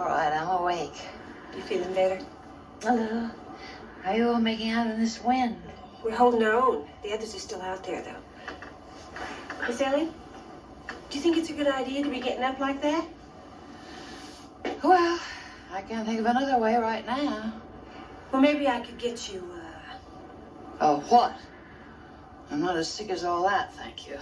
all right, I'm awake. You feeling better? A little. How you all making out in this wind? We're holding our own. The others are still out there, though. Miss Ellie, do you think it's a good idea to be getting up like that? Well, I can't think of another way right now. Well, maybe I could get you, Oh, what? I'm not as sick as all that, thank you.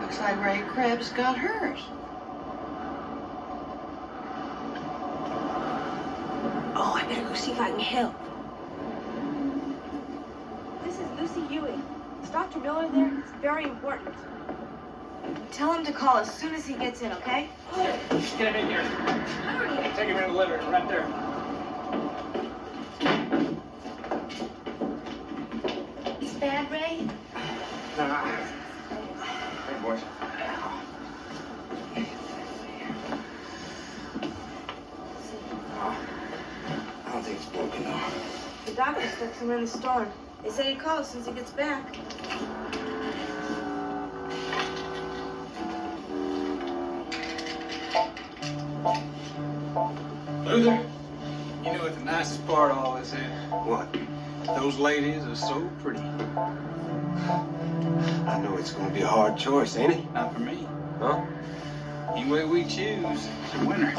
Looks like Ray Krabs got hurt. Oh, I better go see if I can help. This is Lucy Ewing. Is Dr. Miller there? It's very important. Tell him to call as soon as he gets in, okay? Just get him in here. Hurry! Take him in the litter, right there. He's bad, Ray? Hey, boys. I don't think it's broken, though. The doctor stuck him in the storm. They said he'd call as soon as he gets back. Luther, you know what the nicest part of all this is? What? Those ladies are so pretty. I know it's gonna be a hard choice, ain't it? Not for me. Huh? Any way we choose, it's a winner.